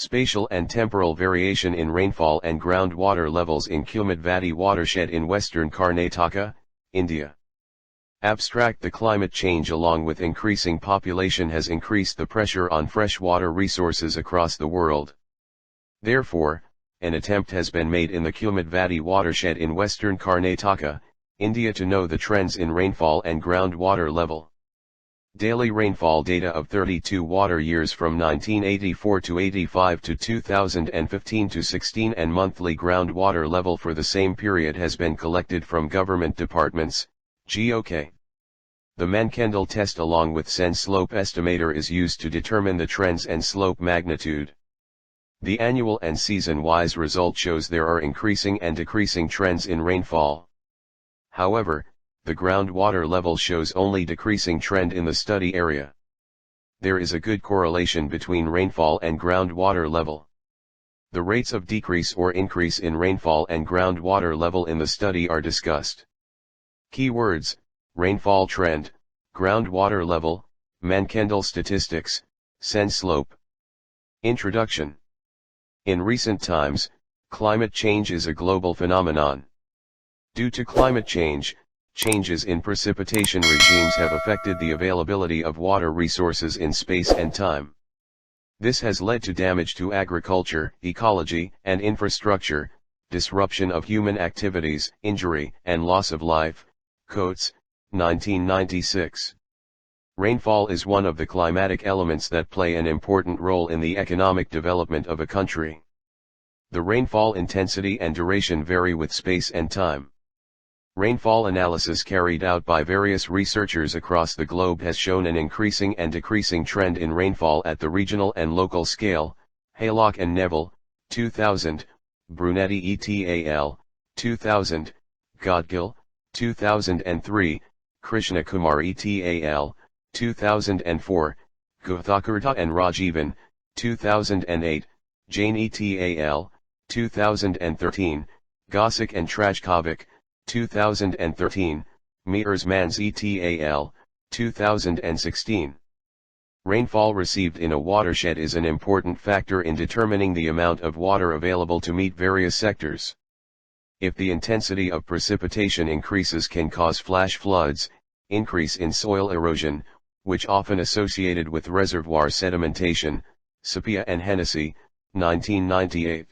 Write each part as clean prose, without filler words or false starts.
Spatial and temporal variation in rainfall and groundwater levels in Kumadvati Watershed in western Karnataka, India. Abstract: the climate change along with increasing population has increased the pressure on freshwater resources across the world. Therefore, an attempt has been made in the Kumadvati Watershed in western Karnataka, India to know the trends in rainfall and groundwater level. Daily rainfall data of 32 water years from 1984 to 85 to 2015 to 16 and monthly groundwater level for the same period has been collected from government departments, GOK. The Mann-Kendall test along with Sens slope estimator is used to determine the trends and slope magnitude. The annual and season-wise result shows there are increasing and decreasing trends in rainfall. However, the groundwater level shows only decreasing trend in the study area. There is a good correlation between rainfall and groundwater level. The rates of decrease or increase in rainfall and groundwater level in the study are discussed. Keywords: rainfall trend, groundwater level, Mann-Kendall statistics, Sens slope. Introduction. In recent times, climate change is a global phenomenon. Due to climate change, changes in precipitation regimes have affected the availability of water resources in space and time. This has led to damage to agriculture, ecology, and infrastructure, disruption of human activities, injury, and loss of life. Coates, 1996. Rainfall is one of the climatic elements that play an important role in the economic development of a country. The rainfall intensity and duration vary with space and time. Rainfall analysis carried out by various researchers across the globe has shown an increasing and decreasing trend in rainfall at the regional and local scale. Haylock and Neville, 2000, Brunetti et al., 2000, Godgill, 2003, Krishnakumar et al., 2004, Guptakarta and Rajivan, 2008, Jain et al., 2013, Gossick and Trajkovic, 2013, Mears-Mans et al., 2016. Rainfall received in a watershed is an important factor in determining the amount of water available to meet various sectors. If the intensity of precipitation increases can cause flash floods, increase in soil erosion, which often associated with reservoir sedimentation, Sapia and Hennessy, 1998.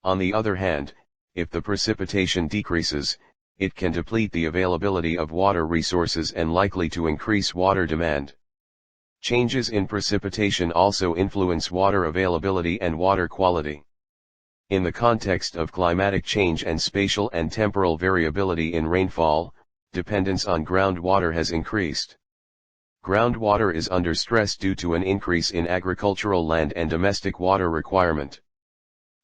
On the other hand, if the precipitation decreases, it can deplete the availability of water resources and likely to increase water demand. Changes in precipitation also influence water availability and water quality. In the context of climatic change and spatial and temporal variability in rainfall, dependence on groundwater has increased. Groundwater is under stress due to an increase in agricultural land and domestic water requirement.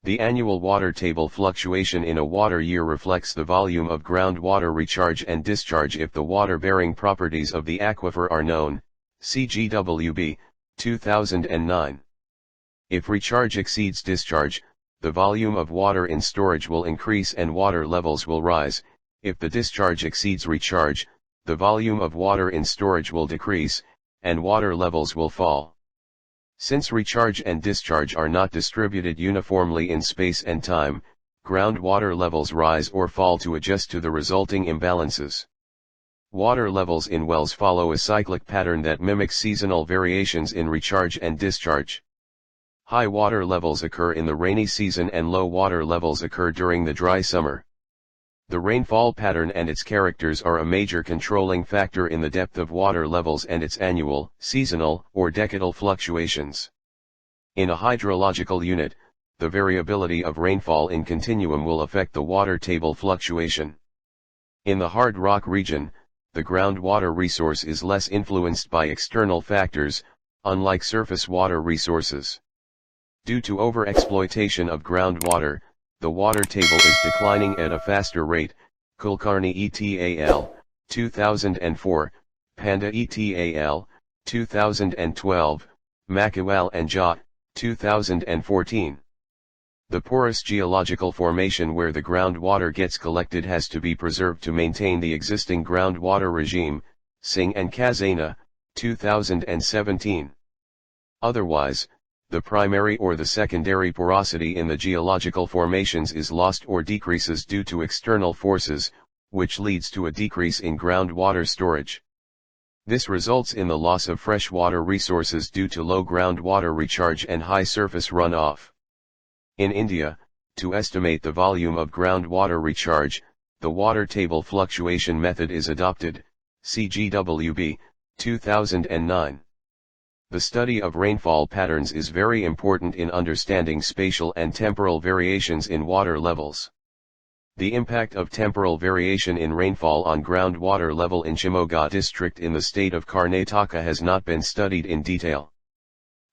The annual water table fluctuation in a water year reflects the volume of groundwater recharge and discharge if the water-bearing properties of the aquifer are known, CGWB, 2009. If recharge exceeds discharge, the volume of water in storage will increase and water levels will rise. If the discharge exceeds recharge, the volume of water in storage will decrease, and water levels will fall. Since recharge and discharge are not distributed uniformly in space and time, groundwater levels rise or fall to adjust to the resulting imbalances. Water levels in wells follow a cyclic pattern that mimics seasonal variations in recharge and discharge. High water levels occur in the rainy season and low water levels occur during the dry summer. The rainfall pattern and its characters are a major controlling factor in the depth of water levels and its annual, seasonal, or decadal fluctuations. In a hydrological unit, the variability of rainfall in continuum will affect the water table fluctuation. In the hard rock region, the groundwater resource is less influenced by external factors, unlike surface water resources. Due to overexploitation of groundwater, the water table is declining at a faster rate. Kulkarni et al., 2004, Panda et al., 2012, Makiwal and Jha, 2014. The porous geological formation where the groundwater gets collected has to be preserved to maintain the existing groundwater regime, Singh and Khazana, 2017. Otherwise, the primary or the secondary porosity in the geological formations is lost or decreases due to external forces, which leads to a decrease in groundwater storage. This results in the loss of freshwater resources due to low groundwater recharge and high surface runoff. In India, to estimate the volume of groundwater recharge, the water table fluctuation method is adopted, CGWB, 2009. The study of rainfall patterns is very important in understanding spatial and temporal variations in water levels. The impact of temporal variation in rainfall on groundwater level in Shimoga district in the state of Karnataka has not been studied in detail.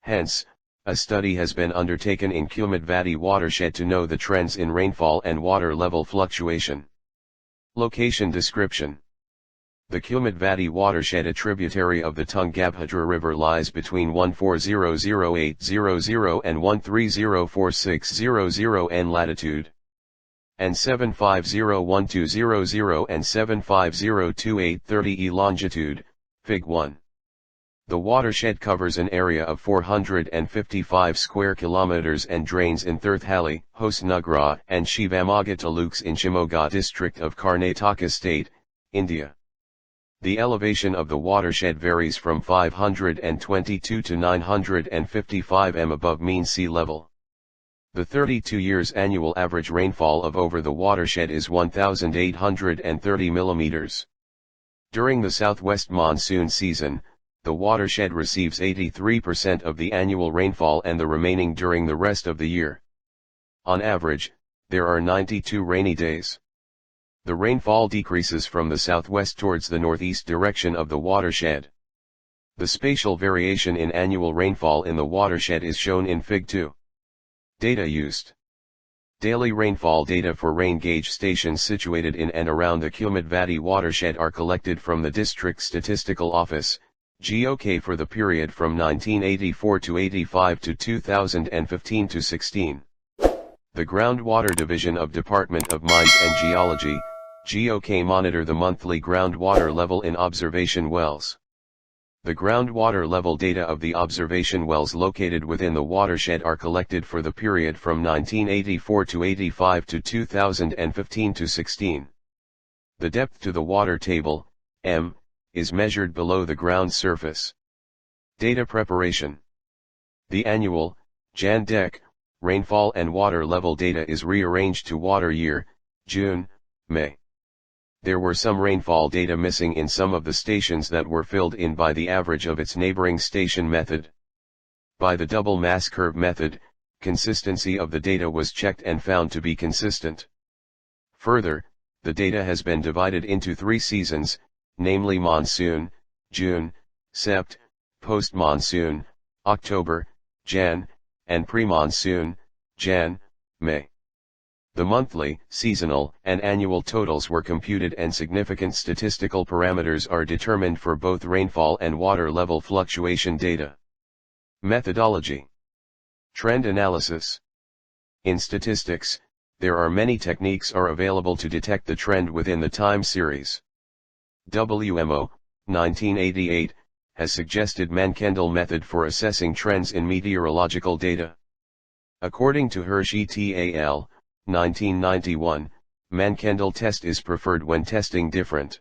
Hence, a study has been undertaken in Kumadvati Watershed to know the trends in rainfall and water level fluctuation. Location description. The Kumadvati Watershed, a tributary of the Tungabhadra River, lies between 14008000 and 1304600 N latitude, and 7501200 and 7502830 E longitude, Fig. 1. The watershed covers an area of 455 square kilometers and drains in Harnahali, Hosnagra, and Shivamogga taluks in Shimoga district of Karnataka state, India. The elevation of the watershed varies from 522 to 955 m above mean sea level. The 32 years annual average rainfall of over the watershed is 1,830 mm. During the southwest monsoon season, the watershed receives 83% of the annual rainfall and the remaining during the rest of the year. On average, there are 92 rainy days. The rainfall decreases from the southwest towards the northeast direction of the watershed. The spatial variation in annual rainfall in the watershed is shown in Fig. 2. Data used. Daily rainfall data for rain gauge stations situated in and around the Kumadvati watershed are collected from the District Statistical Office, GOK, for the period from 1984 to 85 to 2015 to 16. The Groundwater Division of Department of Mines and Geology, GOK, monitor the monthly groundwater level in observation wells. The groundwater level data of the observation wells located within the watershed are collected for the period from 1984 to 85 to 2015 to 16. The depth to the water table, M, is measured below the ground surface. Data preparation. The annual, Jan Dec, rainfall and water level data is rearranged to water year, June, May. There were some rainfall data missing in some of the stations that were filled in by the average of its neighboring station method. By the double mass curve method, consistency of the data was checked and found to be consistent. Further, the data has been divided into 3 seasons, namely monsoon, June, Sept, post-monsoon, October, Jan, and pre-monsoon, Jan, May. The monthly, seasonal, and annual totals were computed and significant statistical parameters are determined for both rainfall and water level fluctuation data. Methodology. Trend analysis. In statistics, there are many techniques are available to detect the trend within the time series. WMO, 1988, has suggested Mann-Kendall method for assessing trends in meteorological data. According to Hershey et al., 1991, Mann-Kendall test is preferred when testing different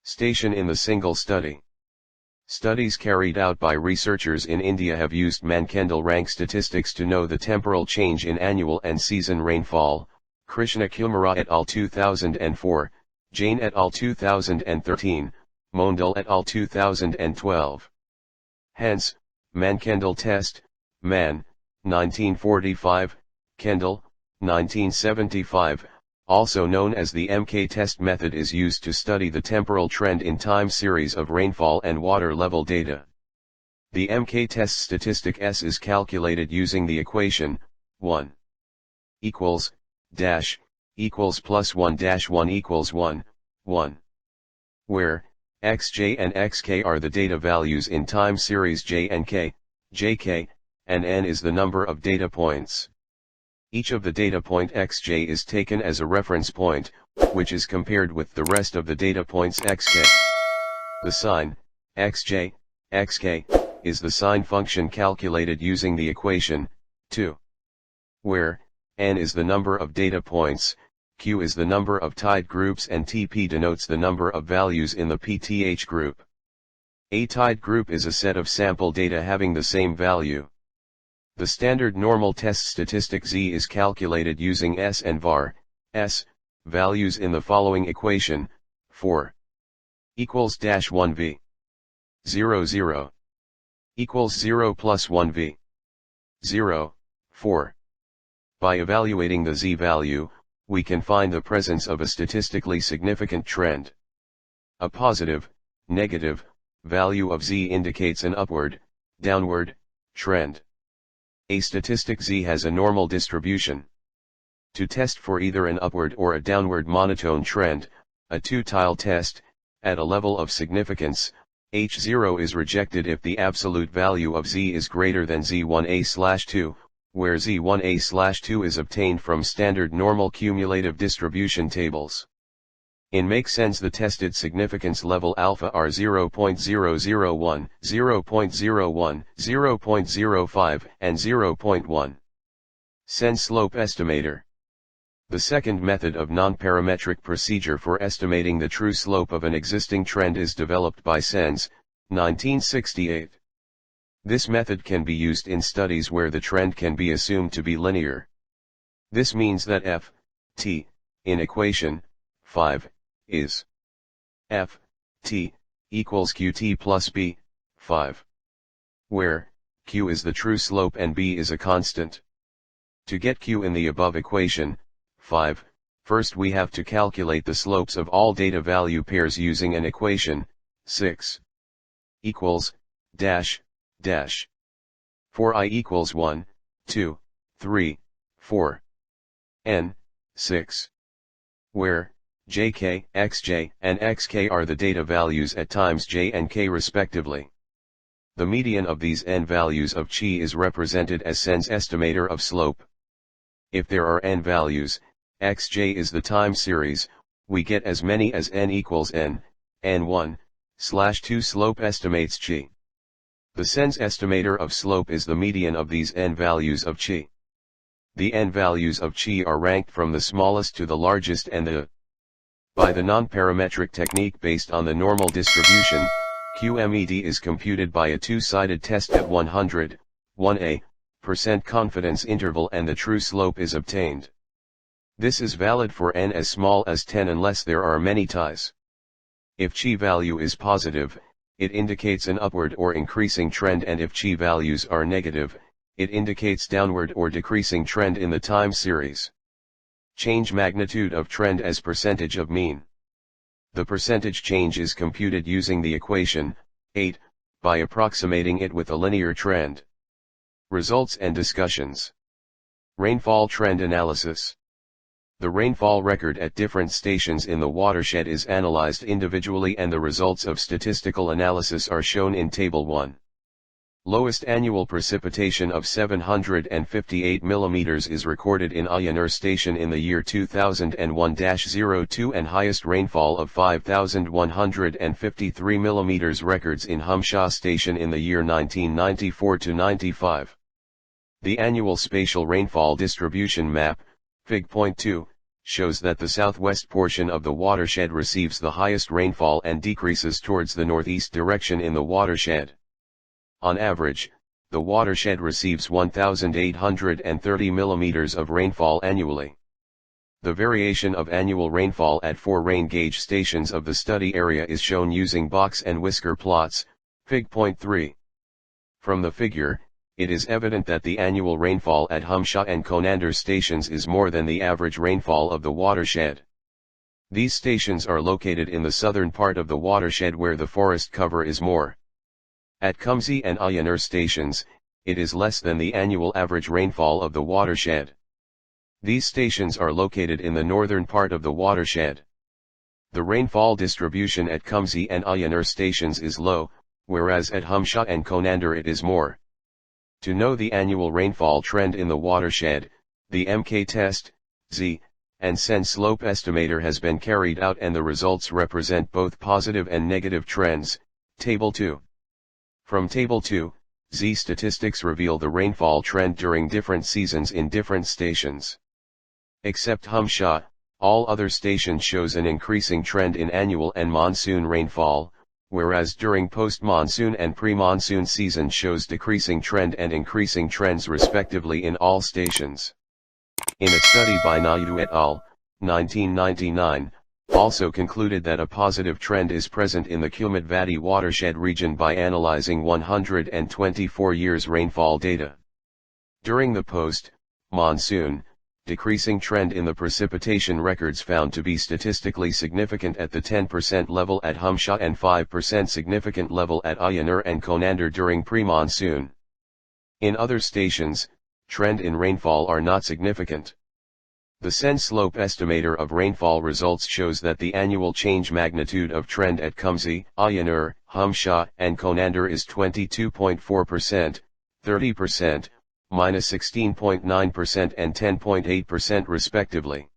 station in the single study. Studies carried out by researchers in India have used Mann-Kendall rank statistics to know the temporal change in annual and season rainfall, Krishna Kumara et al. 2004, Jain et al. 2013, Mondal et al. 2012. Hence, Mann-Kendall test, Mann, 1945, Kendall, 1975, also known as the MK test method, is used to study the temporal trend in time series of rainfall and water level data. The MK test statistic S is calculated using the equation, 1 equals, dash, equals plus 1 dash 1 equals 1, 1. Where, xj and xk are the data values in time series j and k, jk, and n is the number of data points. Each of the data point xj is taken as a reference point, which is compared with the rest of the data points xk. The sign, xj, xk, is the sine function calculated using the equation, 2. Where, n is the number of data points, q is the number of tide groups and Tp denotes the number of values in the PTH group. A tide group is a set of sample data having the same value. The standard normal test statistic z is calculated using s and var, s, values in the following equation, 4 equals dash 1v 0 0 equals 0 plus 1v 0, 4. By evaluating the z value, we can find the presence of a statistically significant trend. A positive, negative, value of z indicates an upward, downward, trend. A statistic z has a normal distribution. To test for either an upward or a downward monotone trend, a two-tile test, at a level of significance, h0 is rejected if the absolute value of z is greater than z1a/2, where z1a/2 is obtained from standard normal cumulative distribution tables. In make Sens the tested significance level alpha are 0.001, 0.01, 0.05, and 0.1. Sens slope estimator. The second method of non-parametric procedure for estimating the true slope of an existing trend is developed by Sens, 1968. This method can be used in studies where the trend can be assumed to be linear. This means that f, t, in equation, 5, is f, t, equals qt plus b, 5. Where, q is the true slope and b is a constant. To get q in the above equation, 5, first we have to calculate the slopes of all data value pairs using an equation, 6 equals, dash, dash. For I equals 1, 2, 3, 4. N, 6. Where, jk, xj, and xk are the data values at times j and k respectively. The median of these n values of chi is represented as Sens estimator of slope. If there are n values, xj is the time series, we get as many as n equals n, n1/2 slope estimates chi. The Sens estimator of slope is the median of these n values of chi. The n values of chi are ranked from the smallest to the largest and by the non-parametric technique based on the normal distribution, QMED is computed by a two-sided test at 100, 1% confidence interval and the true slope is obtained. This is valid for n as small as 10 unless there are many ties. If chi value is positive, it indicates an upward or increasing trend, and if chi values are negative, it indicates downward or decreasing trend in the time series. Change magnitude of trend as percentage of mean. The percentage change is computed using the equation, 8, by approximating it with a linear trend. Results and discussions. Rainfall trend analysis. The rainfall record at different stations in the watershed is analyzed individually and the results of statistical analysis are shown in Table 1. Lowest annual precipitation of 758 mm is recorded in IJERT station in the year 2001-02 and highest rainfall of 5,153 mm records in Humsha station in the year 1994-95. The annual spatial rainfall distribution map, Fig.2, shows that the southwest portion of the watershed receives the highest rainfall and decreases towards the northeast direction in the watershed. On average, the watershed receives 1,830 mm of rainfall annually. The variation of annual rainfall at 4 rain gauge stations of the study area is shown using box and whisker plots, Fig.3. From the figure, it is evident that the annual rainfall at Humsha and Konandar stations is more than the average rainfall of the watershed. These stations are located in the southern part of the watershed where the forest cover is more. At Kumsi and IJERT stations, it is less than the annual average rainfall of the watershed. These stations are located in the northern part of the watershed. The rainfall distribution at Kumsi and IJERT stations is low, whereas at Humsha and Konandar it is more. To know the annual rainfall trend in the watershed, the MK test, Z, and Sens slope estimator has been carried out and the results represent both positive and negative trends, Table 2. From Table 2, Z statistics reveal the rainfall trend during different seasons in different stations. Except Humsha, all other stations shows an increasing trend in annual and monsoon rainfall, whereas during post-monsoon and pre-monsoon season shows decreasing trend and increasing trends respectively in all stations. In a study by Naidu et al., 1999, also concluded that a positive trend is present in the Kumadvati Watershed region by analyzing 124 years rainfall data. During the post-monsoon, decreasing trend in the precipitation records found to be statistically significant at the 10% level at Humsha and 5% significant level at IJERT and Konandar during pre-monsoon. In other stations, trend in rainfall are not significant. The Sens slope estimator of rainfall results shows that the annual change magnitude of trend at Kumsi, IJERT, Humsha, and Konandar is 22.4%, 30%, -16.9% and 10.8% respectively.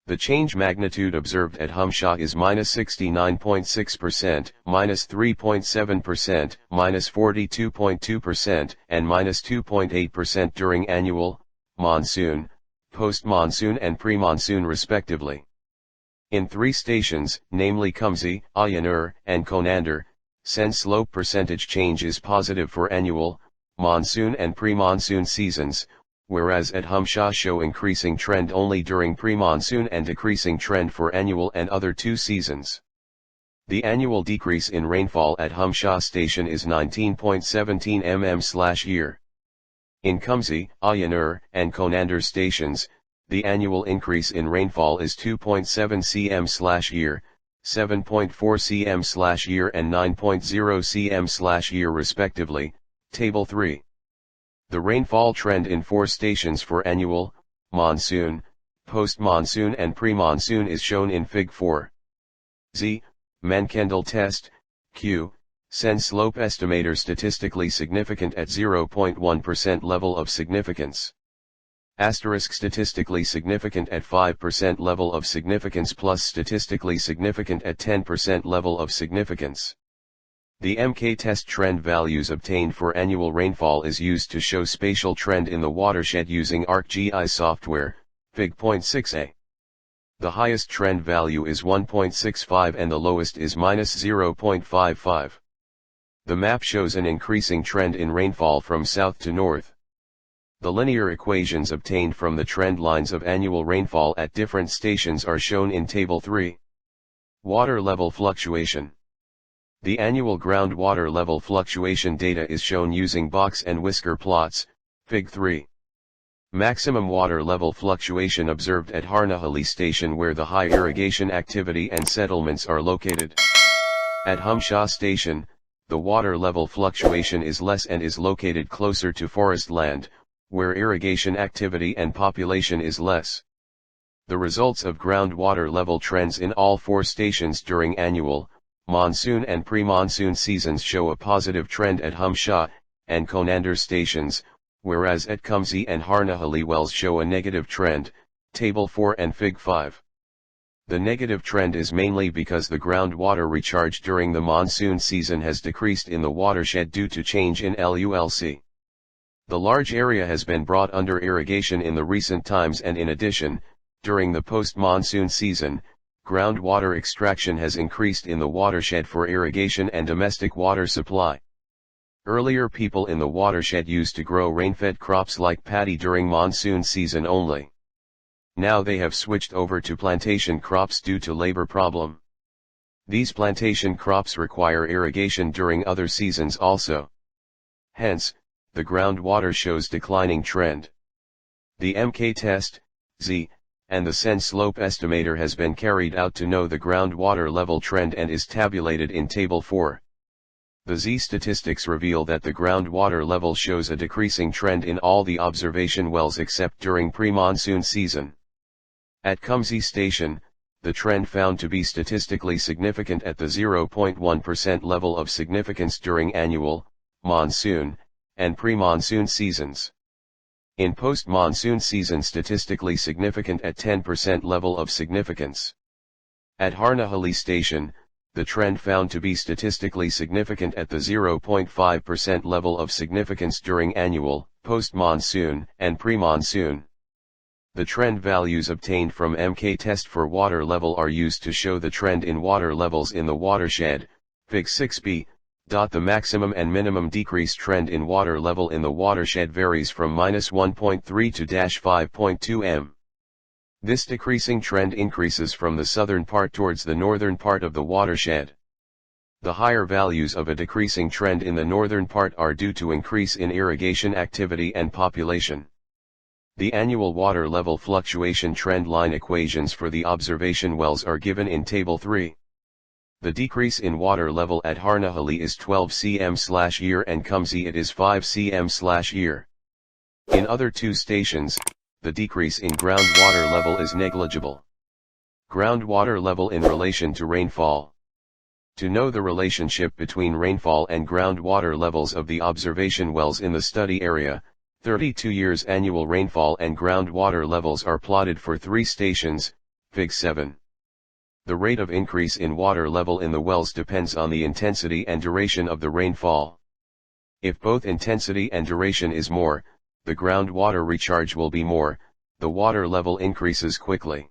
The change magnitude observed at Humsha is -69.6%, -3.7%, -42.2%, and -2.8% during annual, monsoon, post-monsoon and pre-monsoon respectively. In three stations, namely Kumsi, IJERT, and Konandar, Sens slope percentage change is positive for annual, monsoon and pre-monsoon seasons, whereas at Humsha show increasing trend only during pre-monsoon and decreasing trend for annual and other two seasons. The annual decrease in rainfall at Humsha station is 19.17 mm/year. In Kumsi, IJERT, and Konandar stations, the annual increase in rainfall is 2.7 cm/year, 7.4 cm/year and 9.0 cm/year respectively, Table 3. The rainfall trend in four stations for annual, monsoon, post-monsoon and pre-monsoon is shown in Fig 4. Z. Mann-Kendall test, Q. Sens slope estimator statistically significant at 0.1% level of significance. Asterisk statistically significant at 5% level of significance plus statistically significant at 10% level of significance. The MK test trend values obtained for annual rainfall is used to show spatial trend in the watershed using arc-gis software, Fig. 6a. The highest trend value is 1.65 and the lowest is -0.55. The map shows an increasing trend in rainfall from south to north. The linear equations obtained from the trend lines of annual rainfall at different stations are shown in Table 3. Water level fluctuation. The annual groundwater level fluctuation data is shown using box and whisker plots, Fig. 3. Maximum water level fluctuation observed at Harnahali station where the high irrigation activity and settlements are located. At Humsha station, the water level fluctuation is less and is located closer to forest land, where irrigation activity and population is less. The results of groundwater level trends in all four stations during annual, monsoon and pre-monsoon seasons show a positive trend at Humsha and Konandar stations, whereas at Kumsi and Harnahali wells show a negative trend, Table 4 and Fig 5. The negative trend is mainly because the groundwater recharge during the monsoon season has decreased in the watershed due to change in LULC. The large area has been brought under irrigation in the recent times and in addition, during the post-monsoon season, groundwater extraction has increased in the watershed for irrigation and domestic water supply. Earlier people in the watershed used to grow rain-fed crops like paddy during monsoon season only. Now they have switched over to plantation crops due to labor problem. These plantation crops require irrigation during other seasons also. Hence, the groundwater shows declining trend. The MK test, Z, and the Sens slope estimator has been carried out to know the groundwater level trend and is tabulated in Table 4. The Z statistics reveal that the groundwater level shows a decreasing trend in all the observation wells except during pre-monsoon season. At Kumsi station, the trend found to be statistically significant at the 0.1% level of significance during annual, monsoon, and pre-monsoon seasons. In post-monsoon season statistically significant at 10% level of significance. At Harnahali station, the trend found to be statistically significant at the 0.5% level of significance during annual, post-monsoon, and pre-monsoon. The trend values obtained from MK test for water level are used to show the trend in water levels in the watershed, Fig 6b. The maximum and minimum decrease trend in water level in the watershed varies from -1.3 to -5.2 m. This decreasing trend increases from the southern part towards the northern part of the watershed. The higher values of a decreasing trend in the northern part are due to increase in irrigation activity and population. The annual water level fluctuation trend line equations for the observation wells are given in Table 3. The decrease in water level at Harnahali is 12 cm/year and Kumsi it is 5 cm/year. In other two stations, the decrease in groundwater level is negligible. Groundwater level in relation to rainfall. To know the relationship between rainfall and groundwater levels of the observation wells in the study area, 32 years annual rainfall and groundwater levels are plotted for three stations, Fig 7. The rate of increase in water level in the wells depends on the intensity and duration of the rainfall. If both intensity and duration is more, the groundwater recharge will be more, the water level increases quickly.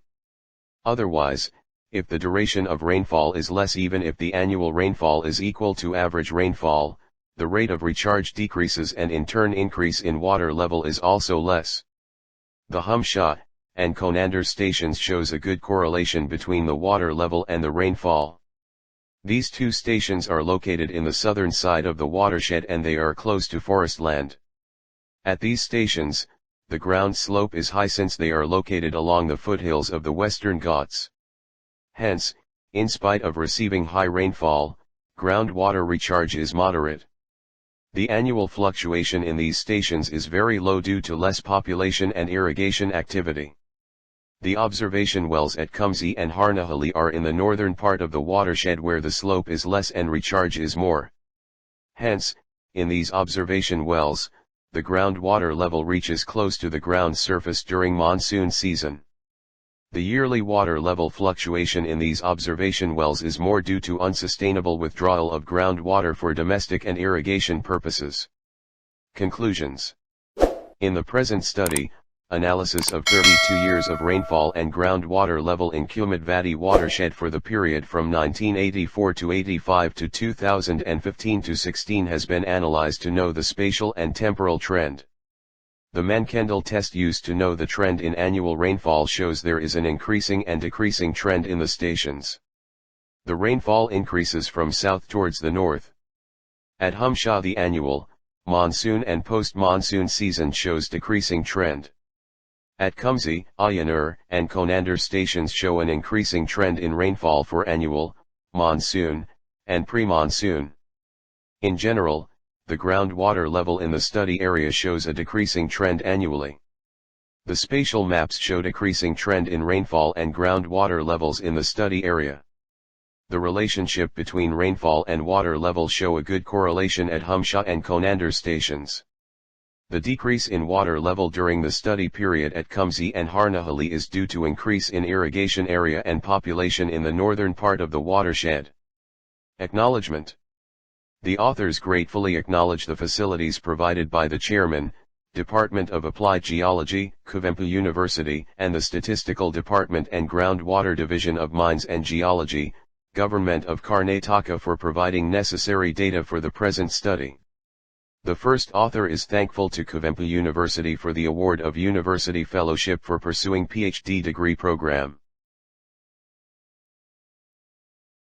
Otherwise, if the duration of rainfall is less, even if the annual rainfall is equal to average rainfall, the rate of recharge decreases and in turn increase in water level is also less. The Humsha and Conander stations shows a good correlation between the water level and the rainfall. These two stations are located in the southern side of the watershed and they are close to forest land. At these stations, the ground slope is high since they are located along the foothills of the Western Ghats. Hence, in spite of receiving high rainfall, groundwater recharge is moderate. The annual fluctuation in these stations is very low due to less population and irrigation activity. The observation wells at Kumsi and Harnahali are in the northern part of the watershed where the slope is less and recharge is more. Hence, in these observation wells, the groundwater level reaches close to the ground surface during monsoon season. The yearly water level fluctuation in these observation wells is more due to unsustainable withdrawal of groundwater for domestic and irrigation purposes. Conclusions. In the present study, analysis of 32 years of rainfall and groundwater level in Kumadvati Watershed for the period from 1984 to 85 to 2015 to 16 has been analyzed to know the spatial and temporal trend. The Mann-Kendall test used to know the trend in annual rainfall shows there is an increasing and decreasing trend in the stations. The rainfall increases from south towards the north. At Humsha the annual, monsoon and post-monsoon season shows decreasing trend. At Kumsi, IJERT, and Conander stations show an increasing trend in rainfall for annual, monsoon, and pre-monsoon. In general, the groundwater level in the study area shows a decreasing trend annually. The spatial maps show decreasing trend in rainfall and groundwater levels in the study area. The relationship between rainfall and water level show a good correlation at Humsha and Conander stations. The decrease in water level during the study period at Kumsi and Harnahali is due to increase in irrigation area and population in the northern part of the watershed. Acknowledgement. The authors gratefully acknowledge the facilities provided by the Chairman, Department of Applied Geology, Kuvempu University, and the Statistical Department and Groundwater Division of Mines and Geology, Government of Karnataka for providing necessary data for the present study. The first author is thankful to Kuvempu University for the award of University Fellowship for pursuing PhD degree program.